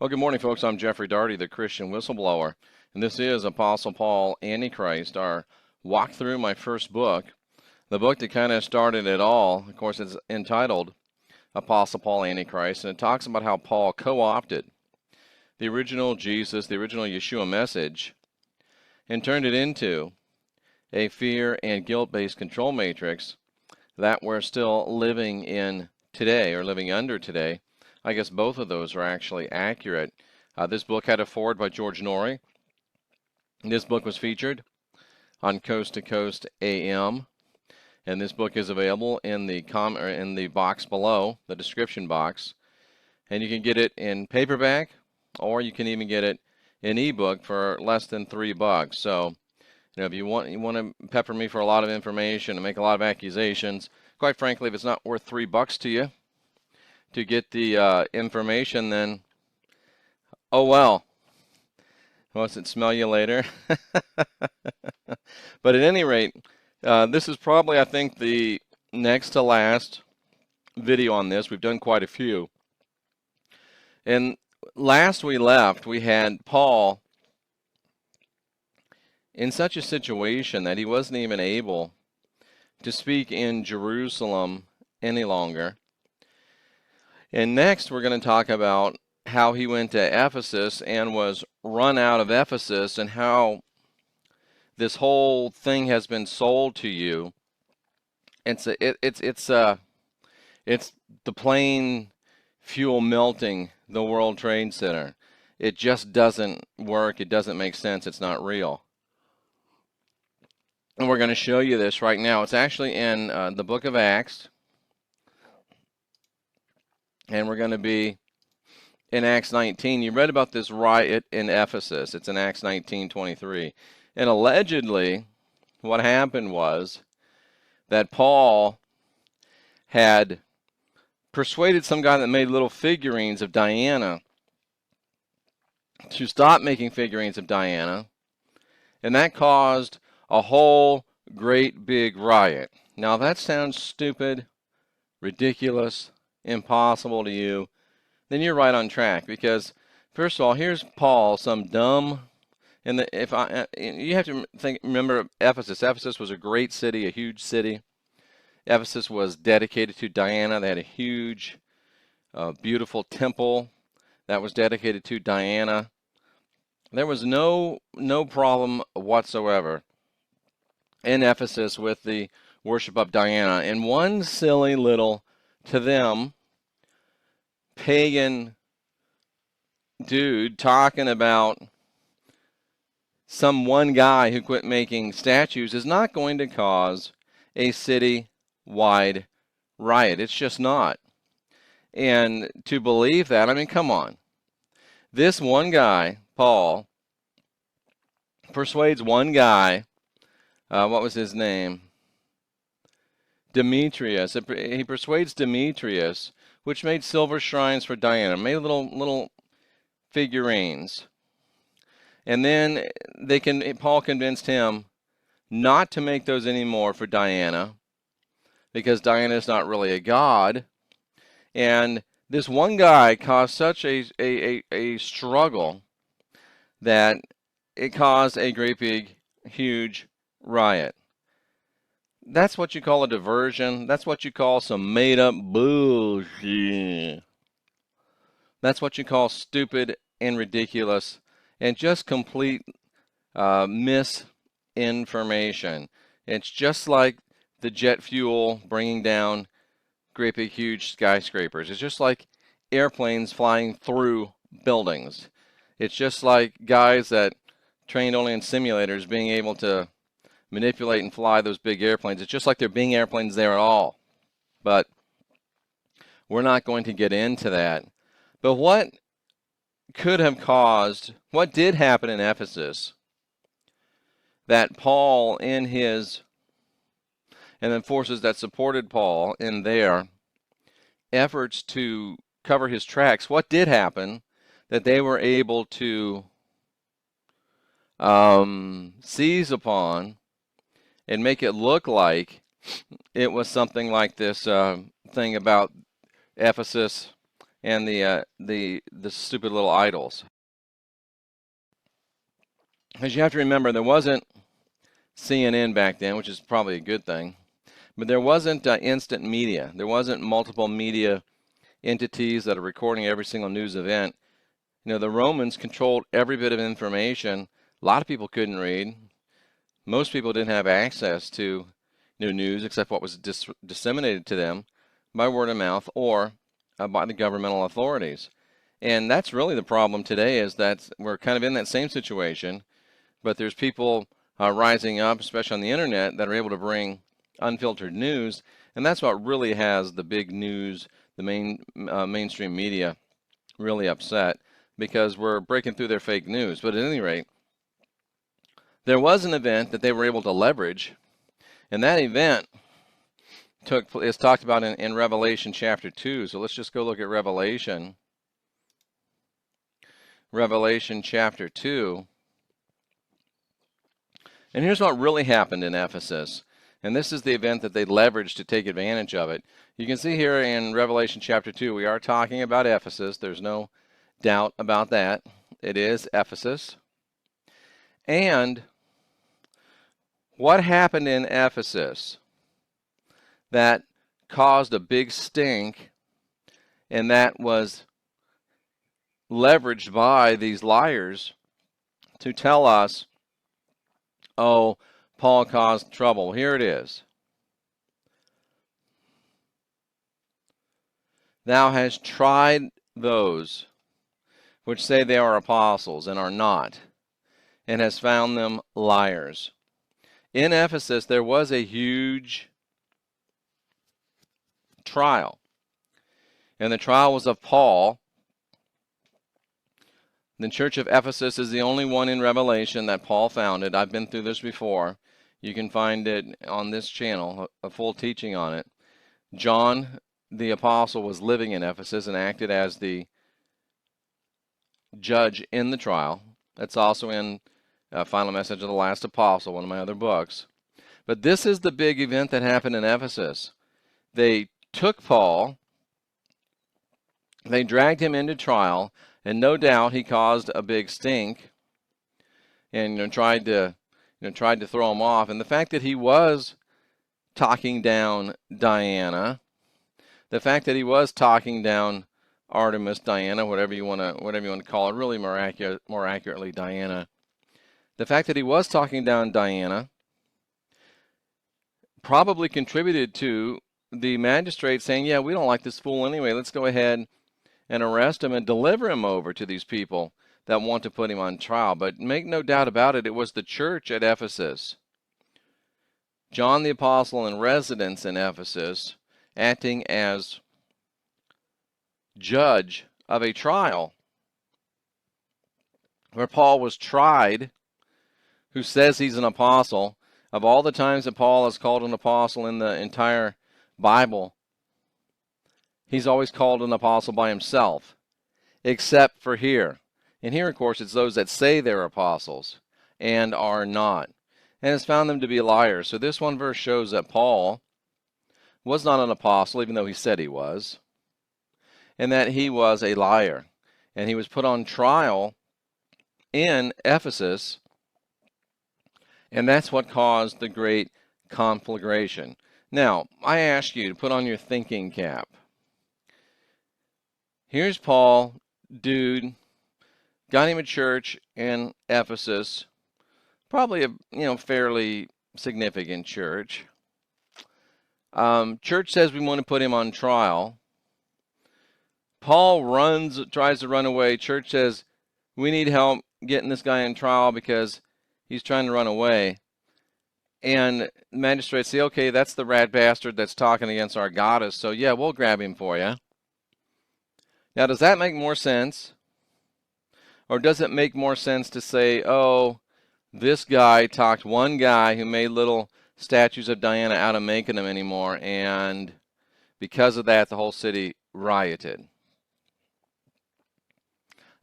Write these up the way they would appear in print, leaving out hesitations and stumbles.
Well, good morning, folks. I'm Jeffrey Daugherty, the Christian whistleblower, and this is Apostle Paul, Antichrist, our walk through my first book, the book that kind of started it all. Of course, it's entitled Apostle Paul, Antichrist, and it talks about how Paul co-opted the original Jesus, the original Yeshua message, and turned it into a fear and guilt-based control matrix that we're still living in today, or living under today. I guess both of those are actually accurate. This book had a foreword by George Norrie. This book was featured on Coast to Coast AM, and this book is available in the box below, the description box. And you can get it in paperback, or you can even get it in ebook for less than $3. So, if you want to pepper me for a lot of information and make a lot of accusations, quite frankly, if it's not worth $3 to you to get the information, then oh well. What's it, smell you later? But at any rate, this is probably, I think, the next to last video on this. We've done quite a few. And last we left, we had Paul in such a situation that he wasn't even able to speak in Jerusalem any longer. And next we're going to talk about how he went to Ephesus and was run out of Ephesus, and how this whole thing has been sold to you. It's the plane fuel melting the World Trade Center. It just doesn't work. It doesn't make sense. It's not real. And we're going to show you this right now. It's actually in the book of Acts. And we're going to be in Acts 19. You read about this riot in Ephesus. It's in Acts 19:23. And allegedly, what happened was that Paul had persuaded some guy that made little figurines of Diana to stop making figurines of Diana. And that caused a whole great big riot. Now, that sounds stupid, ridiculous, impossible to you, then you're right on track. Because first of all, here's Paul, some dumb, and you have to remember Ephesus. Ephesus was a great city, a huge city. Ephesus was dedicated to Diana. They had a huge, beautiful temple that was dedicated to Diana. There was no problem whatsoever in Ephesus with the worship of Diana. And one silly little, to them, pagan dude talking about some one guy who quit making statues is not going to cause a city-wide riot. It's just not. And to believe that, I mean, come on. This one guy, Paul, persuades one guy, what was his name? Demetrius. He persuades Demetrius, which made silver shrines for Diana, made little figurines. And then Paul convinced him not to make those anymore for Diana, because Diana is not really a god. And this one guy caused such a struggle that it caused a great big huge riot. That's what you call a diversion. That's what you call some made-up bullshit. That's what you call stupid and ridiculous and just complete misinformation. It's just like the jet fuel bringing down great big huge skyscrapers. It's just like airplanes flying through buildings. It's just like guys that trained only in simulators being able to manipulate and fly those big airplanes. It's just like there being airplanes there at all. But we're not going to get into that. But what could have caused, what did happen in Ephesus, that Paul and the forces that supported Paul in their efforts to cover his tracks, what did happen that they were able to seize upon and make it look like it was something like this thing about Ephesus and the stupid little idols. Because you have to remember, there wasn't CNN back then, which is probably a good thing, but there wasn't instant media. There wasn't multiple media entities that are recording every single news event. The Romans controlled every bit of information. A lot of people couldn't read. Most people didn't have access to news except what was disseminated to them by word of mouth or by the governmental authorities. And that's really the problem today, is that we're kind of in that same situation, but there's people rising up, especially on the internet, that are able to bring unfiltered news, and that's what really has the big news, the mainstream media, really upset, because we're breaking through their fake news. But at any rate, there was an event that they were able to leverage, and that event is talked about in Revelation chapter 2. So let's just go look at Revelation chapter 2. And here's what really happened in Ephesus. And this is the event that they leveraged to take advantage of it. You can see here in Revelation chapter 2, we are talking about Ephesus. There's no doubt about that. It is Ephesus. And what happened in Ephesus that caused a big stink, and that was leveraged by these liars to tell us, oh, Paul caused trouble. Here it is. Thou hast tried those which say they are apostles and are not, and has found them liars. In Ephesus, there was a huge trial, and the trial was of Paul. The church of Ephesus is the only one in Revelation that Paul founded. I've been through this before. You can find it on this channel, a full teaching on it. John the apostle was living in Ephesus and acted as the judge in the trial. That's also in Final Message of the Last Apostle, one of my other books. But this is the big event that happened in Ephesus. They took Paul, they dragged him into trial, and no doubt he caused a big stink, and tried to throw him off. And the fact that he was talking down Diana, the fact that he was talking down Artemis, Diana, whatever you want to call it, really more accurately Diana. The fact that he was talking down Diana probably contributed to the magistrate saying, yeah, we don't like this fool anyway. Let's go ahead and arrest him and deliver him over to these people that want to put him on trial. But make no doubt about it, it was the church at Ephesus, John the Apostle in residence in Ephesus, acting as judge of a trial where Paul was tried, who says he's an apostle. Of all the times that Paul is called an apostle in the entire Bible, he's always called an apostle by himself, except for here. And here, of course, it's those that say they're apostles and are not, and has found them to be liars. So this one verse shows that Paul was not an apostle, even though he said he was, and that he was a liar. And he was put on trial in Ephesus, and that's what caused the great conflagration. Now, I ask you to put on your thinking cap. Here's Paul, dude, got him a church in Ephesus, probably a fairly significant church. Church says we want to put him on trial. Paul tries to run away. Church says we need help getting this guy in trial because he's trying to run away. And magistrates say, okay, that's the rat bastard that's talking against our goddess, so yeah, we'll grab him for you. Now, does that make more sense? Or does it make more sense to say, oh, this guy talked one guy who made little statues of Diana out of making them anymore, and because of that, the whole city rioted?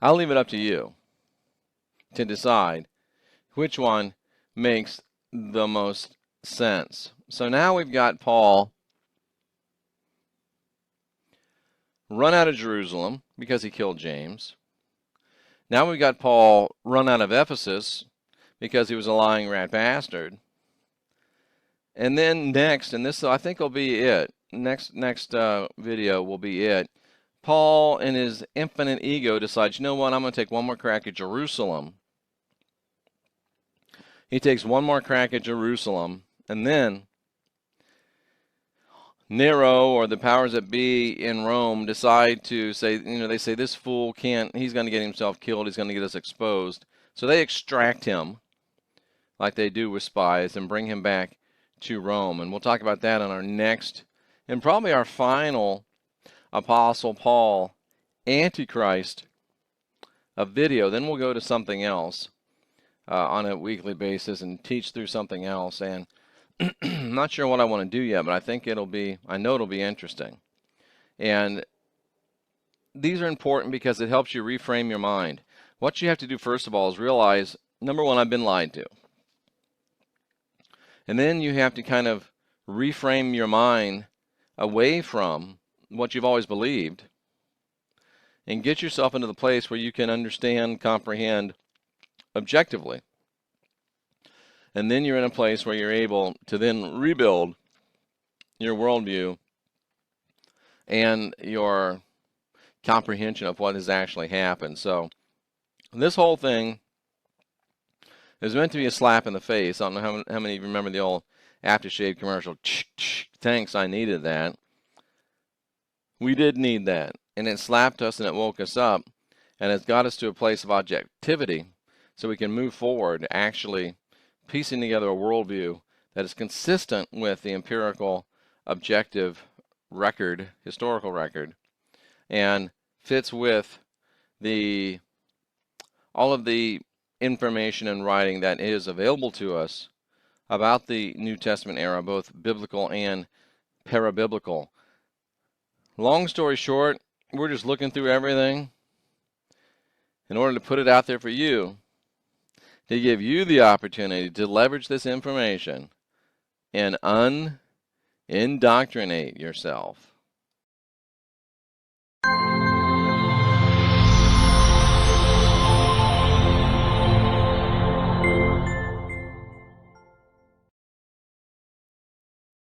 I'll leave it up to you to decide which one makes the most sense. So now we've got Paul run out of Jerusalem because he killed James. Now we've got Paul run out of Ephesus because he was a lying rat bastard. And then next, and this I think will be it, next video will be it, Paul in his infinite ego decides, you know what, I'm going to take one more crack at Jerusalem. He takes one more crack at Jerusalem, and then Nero or the powers that be in Rome decide to say, they say this fool can't, he's going to get himself killed, he's going to get us exposed. So they extract him, like they do with spies, and bring him back to Rome. And we'll talk about that on our next, and probably our final Apostle Paul Antichrist video. Then we'll go to something else on a weekly basis and teach through something else. And I'm not sure what I want to do yet, but I think I know it'll be interesting. And these are important because it helps you reframe your mind. What you have to do first of all is realize, number one, I've been lied to. And then you have to kind of reframe your mind away from what you've always believed and get yourself into the place where you can understand, comprehend objectively. And then you're in a place where you're able to then rebuild your worldview and your comprehension of what has actually happened. So this whole thing is meant to be a slap in the face. I don't know how many of you remember the old aftershave commercial. Thanks, I needed that. We did need that. And it slapped us and it woke us up. And it's got us to a place of objectivity so we can move forward, actually piecing together a worldview that is consistent with the empirical, objective record, historical record, and fits with all of the information and writing that is available to us about the New Testament era, both biblical and parabiblical. Long story short, we're just looking through everything in order to put it out there for you, to give you the opportunity to leverage this information and indoctrinate yourself.